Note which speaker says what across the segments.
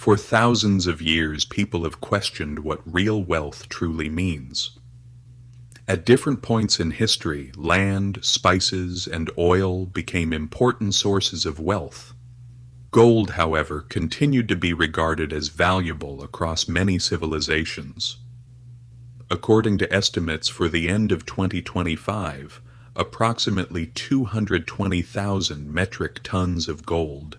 Speaker 1: For thousands of years, people have questioned what real wealth truly means. At different points in history, land, spices, and oil became important sources of wealth. Gold, however, continued to be regarded as valuable across many civilizations. According to estimates for the end of 2025, approximately 220,000 metric tons of gold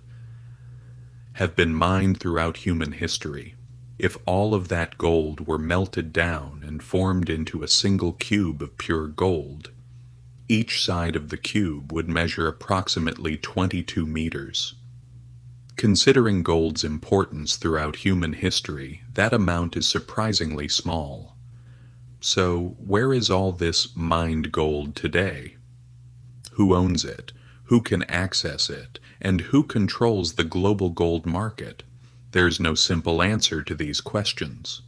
Speaker 1: have been mined throughout human history. If all of that gold were melted down and formed into a single cube of pure gold, each side of the cube would measure approximately 22 meters. Considering gold's importance throughout human history, that amount is surprisingly small. So, where is all this mined gold today? Who owns it? Who can access it? And who controls the global gold market? There's no simple answer to these questions.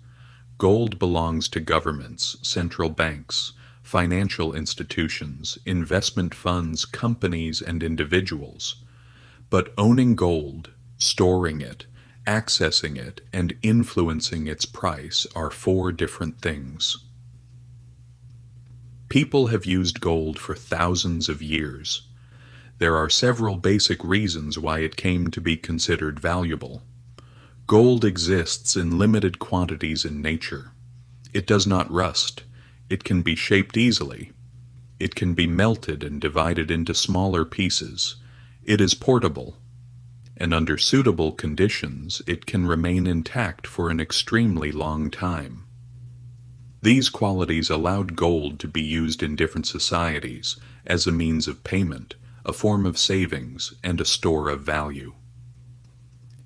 Speaker 1: Gold belongs to governments, central banks, financial institutions, investment funds, companies, and individuals. But owning gold, storing it, accessing it, and influencing its price are four different things. People have used gold for thousands of years. There are several basic reasons why it came to be considered valuable. Gold exists in limited quantities in nature. It does not rust. It can be shaped easily. It can be melted and divided into smaller pieces. It is portable. And under suitable conditions, it can remain intact for an extremely long time. These qualities allowed gold to be used in different societies as a means of payment, a form of savings, and a store of value.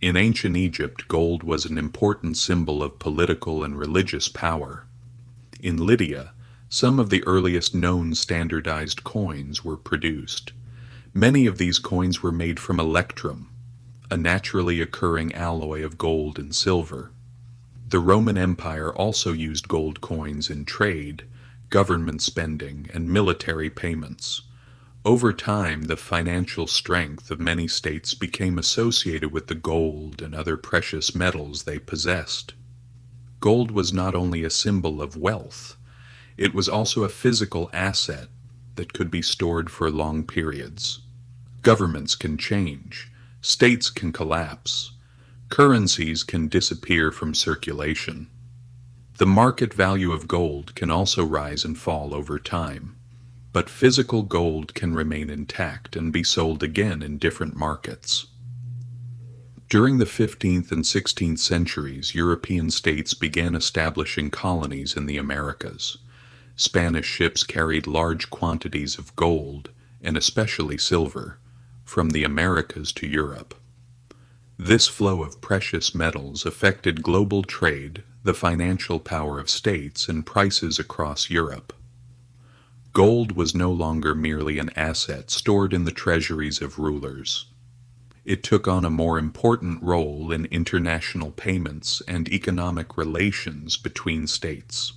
Speaker 1: In ancient Egypt, gold was an important symbol of political and religious power. In Lydia, some of the earliest known standardized coins were produced. Many of these coins were made from electrum, a naturally occurring alloy of gold and silver. The Roman Empire also used gold coins in trade, government spending, and military payments. Over time, the financial strength of many states became associated with the gold and other precious metals they possessed. Gold was not only a symbol of wealth, it was also a physical asset that could be stored for long periods. Governments can change, states can collapse, currencies can disappear from circulation. The market value of gold can also rise and fall over time. But physical gold can remain intact and be sold again in different markets. During the 15th and 16th centuries, European states began establishing colonies in the Americas. Spanish ships carried large quantities of gold, and especially silver, from the Americas to Europe. This flow of precious metals affected global trade, the financial power of states, and prices across Europe. Gold was no longer merely an asset stored in the treasuries of rulers. It took on a more important role in international payments and economic relations between states.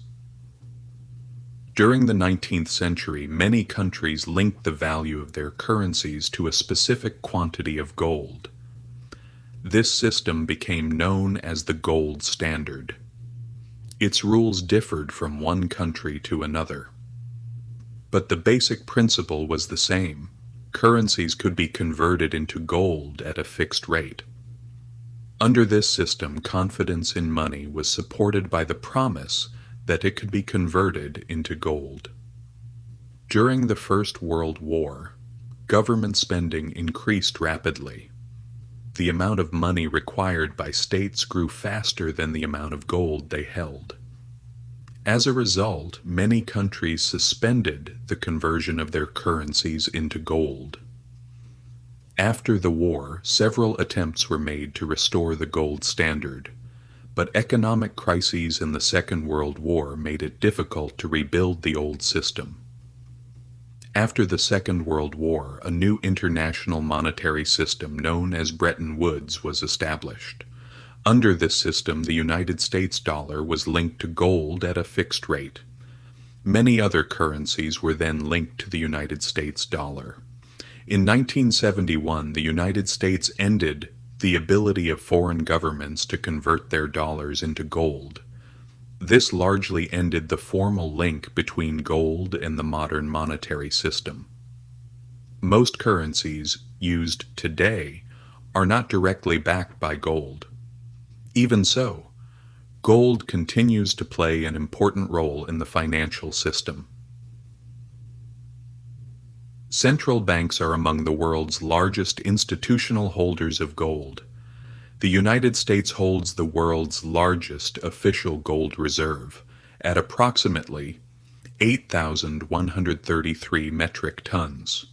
Speaker 1: During the 19th century, many countries linked the value of their currencies to a specific quantity of gold. This system became known as the gold standard. Its rules differed from one country to another. But the basic principle was the same. Currencies could be converted into gold at a fixed rate. Under this system, confidence in money was supported by the promise that it could be converted into gold. During the First World War, government spending increased rapidly. The amount of money required by states grew faster than the amount of gold they held. As a result, many countries suspended the conversion of their currencies into gold. After the war, several attempts were made to restore the gold standard, but economic crises in the Second World War made it difficult to rebuild the old system. After the Second World War, a new international monetary system known as Bretton Woods was established. Under this system, the United States dollar was linked to gold at a fixed rate. Many other currencies were then linked to the United States dollar. In 1971, the United States ended the ability of foreign governments to convert their dollars into gold. This largely ended the formal link between gold and the modern monetary system. Most currencies used today are not directly backed by gold. Even so, gold continues to play an important role in the financial system. Central banks are among the world's largest institutional holders of gold. The United States holds the world's largest official gold reserve at approximately 8,133 metric tons.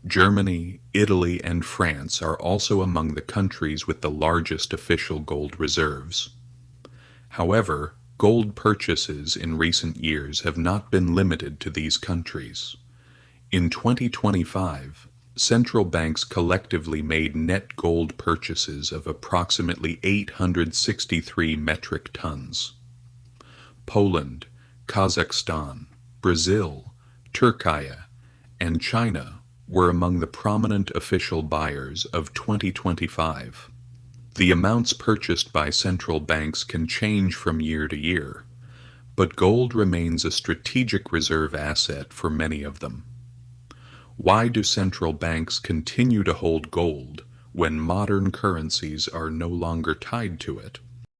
Speaker 1: Germany, Italy, and France are also among the countries with the largest official gold reserves. However, gold purchases in recent years have not been limited to these countries. In 2025, central banks collectively made net gold purchases of approximately 863 metric tons. Poland, Kazakhstan, Brazil, Turkey, and China were among the prominent official buyers of 2025. The amounts purchased by central banks can change from year to year, but gold remains a strategic reserve asset for many of them. Why do central banks continue to hold gold when modern currencies are no longer tied to it?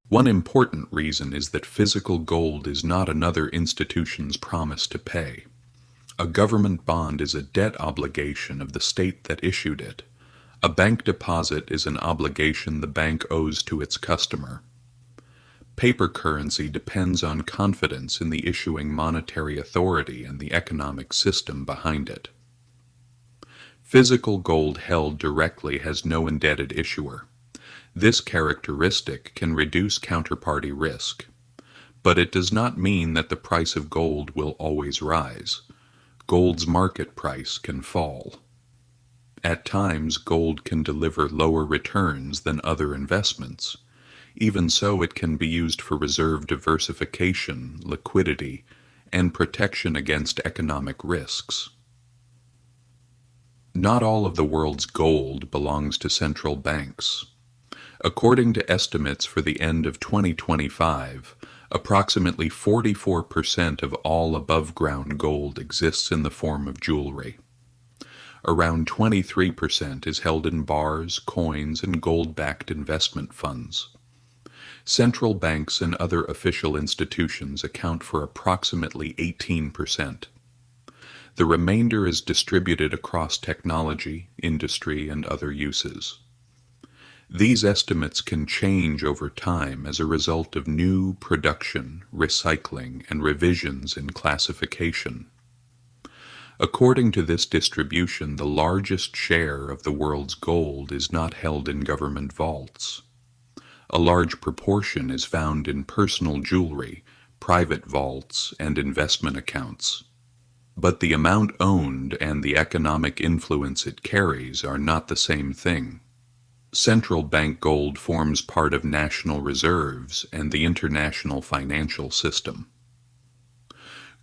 Speaker 1: One important reason is that physical gold is not another institution's promise to pay. A government bond is a debt obligation of the state that issued it. A bank deposit is an obligation the bank owes to its customer. Paper currency depends on confidence in the issuing monetary authority and the economic system behind it. Physical gold held directly has no indebted issuer. This characteristic can reduce counterparty risk, but it does not mean that the price of gold will always rise. Gold's market price can fall. At times, gold can deliver lower returns than other investments. Even so, it can be used for reserve diversification, liquidity, and protection against economic risks. Not all of the world's gold belongs to central banks. According to estimates for the end of 2025, approximately 44% of all above-ground gold exists in the form of jewelry. Around 23% is held in bars, coins, and gold-backed investment funds. Central banks and other official institutions account for approximately 18%. The remainder is distributed across technology, industry, and other uses. These estimates can change over time as a result of new production, recycling, and revisions in classification. According to this distribution, the largest share of the world's gold is not held in government vaults. A large proportion is found in personal jewelry, private vaults, and investment accounts. But the amount owned and the economic influence it carries are not the same thing. Central bank gold forms part of national reserves and the international financial system.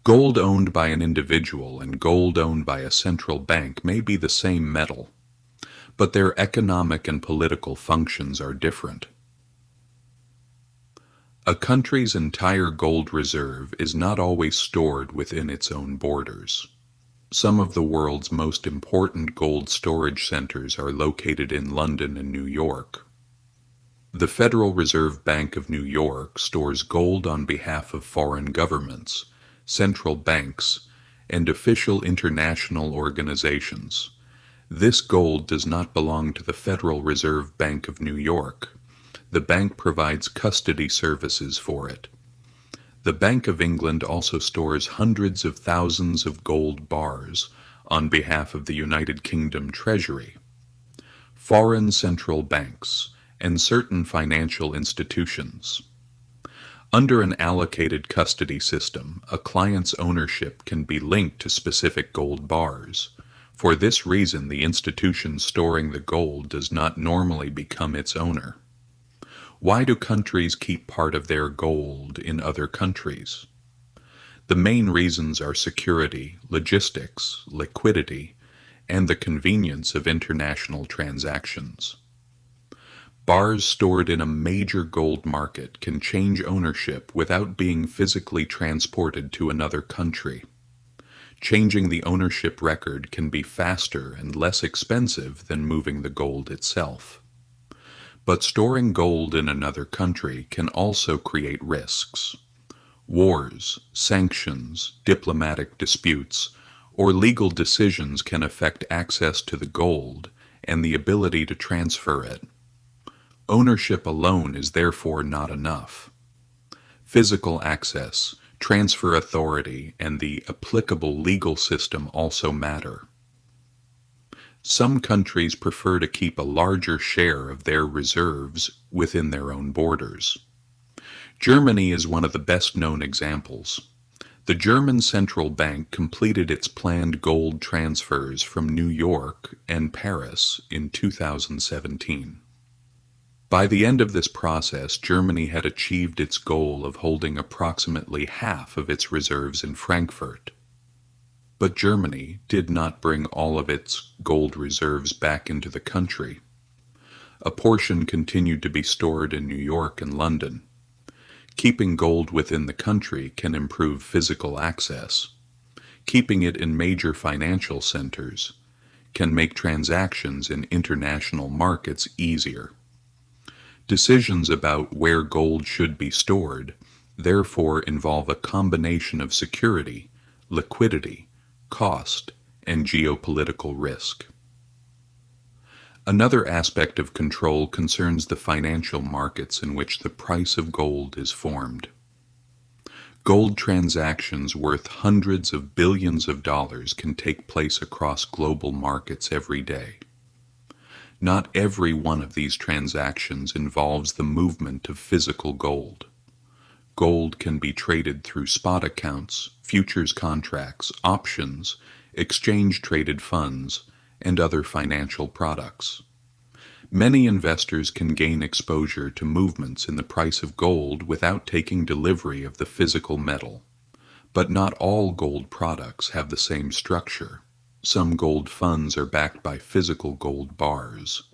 Speaker 1: Gold owned by an individual and gold owned by a central bank may be the same metal, but their economic and political functions are different. A country's entire gold reserve is not always stored within its own borders. Some of the world's most important gold storage centers are located in London and New York. The Federal Reserve Bank of New York stores gold on behalf of foreign governments, central banks, and official international organizations. This gold does not belong to the Federal Reserve Bank of New York. The bank provides custody services for it. The Bank of England also stores hundreds of thousands of gold bars on behalf of the United Kingdom Treasury. Foreign central banks and certain financial institutions. Under an allocated custody system, a client's ownership can be linked to specific gold bars. For this reason, the institution storing the gold does not normally become its owner. Why do countries keep part of their gold in other countries? The main reasons are security, logistics, liquidity, and the convenience of international transactions. Bars stored in a major gold market can change ownership without being physically transported to another country. Changing the ownership record can be faster and less expensive than moving the gold itself. But storing gold in another country can also create risks. Wars, sanctions, diplomatic disputes, or legal decisions can affect access to the gold and the ability to transfer it. Ownership alone is therefore not enough. Physical access, transfer authority, and the applicable legal system also matter. Some countries prefer to keep a larger share of their reserves within their own borders. Germany is one of the best-known examples. The German central bank completed its planned gold transfers from New York and Paris in 2017. By the end of this process, Germany had achieved its goal of holding approximately half of its reserves in Frankfurt. But Germany did not bring all of its gold reserves back into the country. A portion continued to be stored in New York and London. Keeping gold within the country can improve physical access. Keeping it in major financial centers can make transactions in international markets easier. Decisions about where gold should be stored, therefore, involve a combination of security, liquidity, cost, and geopolitical risk. Another aspect of control concerns the financial markets in which the price of gold is formed. Gold transactions worth hundreds of billions of dollars can take place across global markets every day. Not every one of these transactions involves the movement of physical gold. Gold can be traded through spot accounts, futures contracts, options, exchange-traded funds, and other financial products. Many investors can gain exposure to movements in the price of gold without taking delivery of the physical metal. But not all gold products have the same structure. Some gold funds are backed by physical gold bars.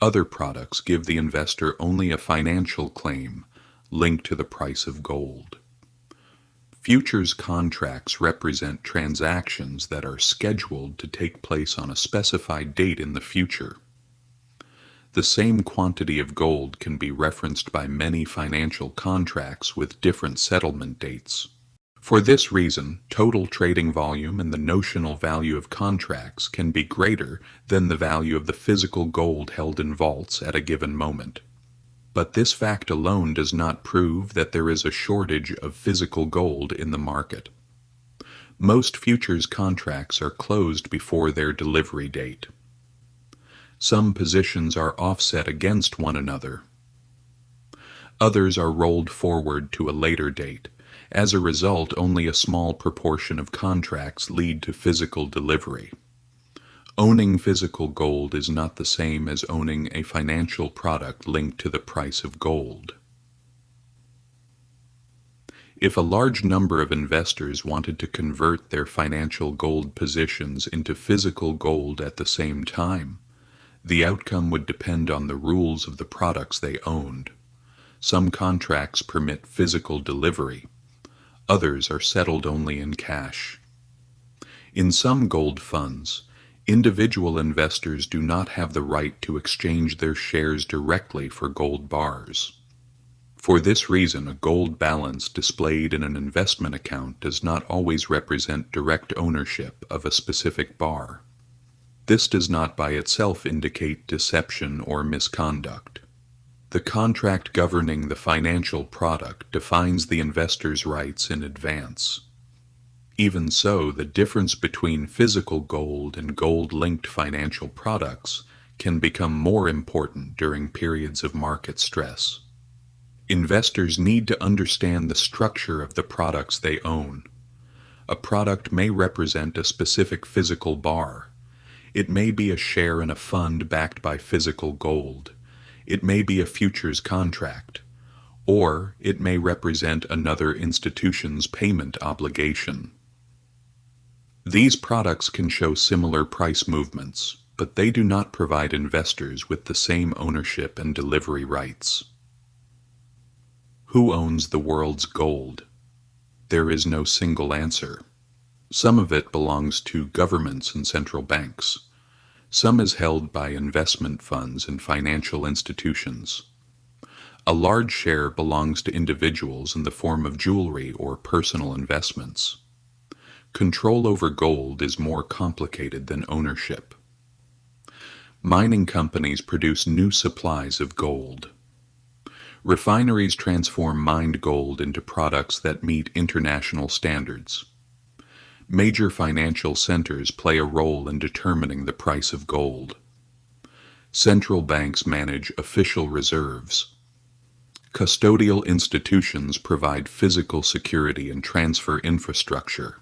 Speaker 1: Other products give the investor only a financial claim linked to the price of gold. Futures contracts represent transactions that are scheduled to take place on a specified date in the future. The same quantity of gold can be referenced by many financial contracts with different settlement dates. For this reason, total trading volume and the notional value of contracts can be greater than the value of the physical gold held in vaults at a given moment. But this fact alone does not prove that there is a shortage of physical gold in the market. Most futures contracts are closed before their delivery date. Some positions are offset against one another. Others are rolled forward to a later date. As a result, only a small proportion of contracts lead to physical delivery. Owning physical gold is not the same as owning a financial product linked to the price of gold. If a large number of investors wanted to convert their financial gold positions into physical gold at the same time, the outcome would depend on the rules of the products they owned. Some contracts permit physical delivery. Others are settled only in cash. In some gold funds, individual investors do not have the right to exchange their shares directly for gold bars. For this reason, a gold balance displayed in an investment account does not always represent direct ownership of a specific bar. This does not by itself indicate deception or misconduct. The contract governing the financial product defines the investor's rights in advance. Even so, the difference between physical gold and gold-linked financial products can become more important during periods of market stress. Investors need to understand the structure of the products they own. A product may represent a specific physical bar. It may be a share in a fund backed by physical gold. It may be a futures contract, or it may represent another institution's payment obligation. These products can show similar price movements. but they do not provide investors with the same ownership and delivery rights. Who owns the world's gold? There is no single answer. Some of it belongs to governments and central banks. Some is held by investment funds and financial institutions. A large share belongs to individuals in the form of jewelry or personal investments. Control over gold is more complicated than ownership. Mining companies produce new supplies of gold. Refineries transform mined gold into products that meet international standards. Major financial centers play a role in determining the price of gold. Central banks manage official reserves. Custodial institutions provide physical security and transfer infrastructure.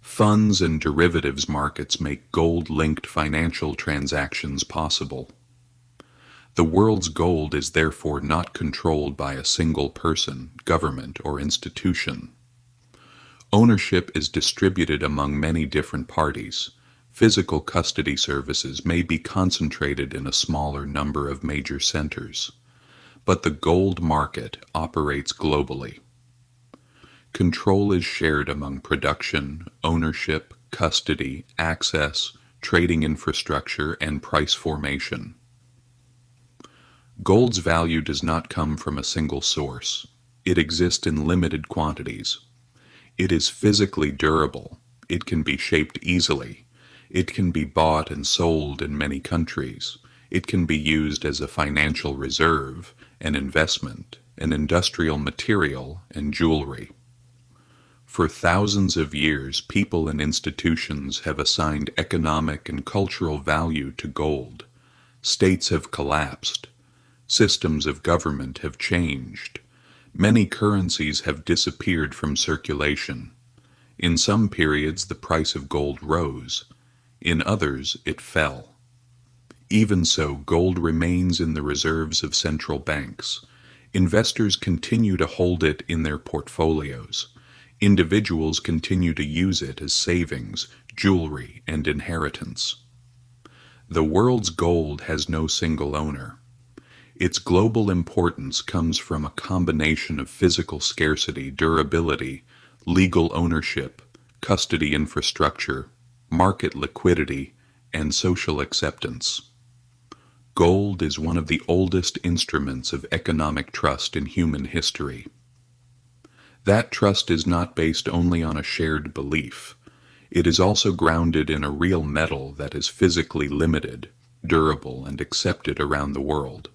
Speaker 1: Funds and derivatives markets make gold-linked financial transactions possible. The world's gold is therefore not controlled by a single person, government, or institution. Ownership is distributed among many different parties. Physical custody services may be concentrated in a smaller number of major centers, but the gold market operates globally. Control is shared among production, ownership, custody, access, trading infrastructure, and price formation. Gold's value does not come from a single source. It exists in limited quantities. It is physically durable. It can be shaped easily. It can be bought and sold in many countries. It can be used as a financial reserve, an investment, an industrial material, and jewelry. For thousands of years, people and institutions have assigned economic and cultural value to gold. States have collapsed. Systems of government have changed. Many currencies have disappeared from circulation. In some periods, the price of gold rose. In others, it fell. Even so, gold remains in the reserves of central banks. Investors continue to hold it in their portfolios. Individuals continue to use it as savings, jewelry, and inheritance. The world's gold has no single owner. Its global importance comes from a combination of physical scarcity, durability, legal ownership, custody infrastructure, market liquidity, and social acceptance. Gold is one of the oldest instruments of economic trust in human history. That trust is not based only on a shared belief. It is also grounded in a real metal that is physically limited, durable, and accepted around the world.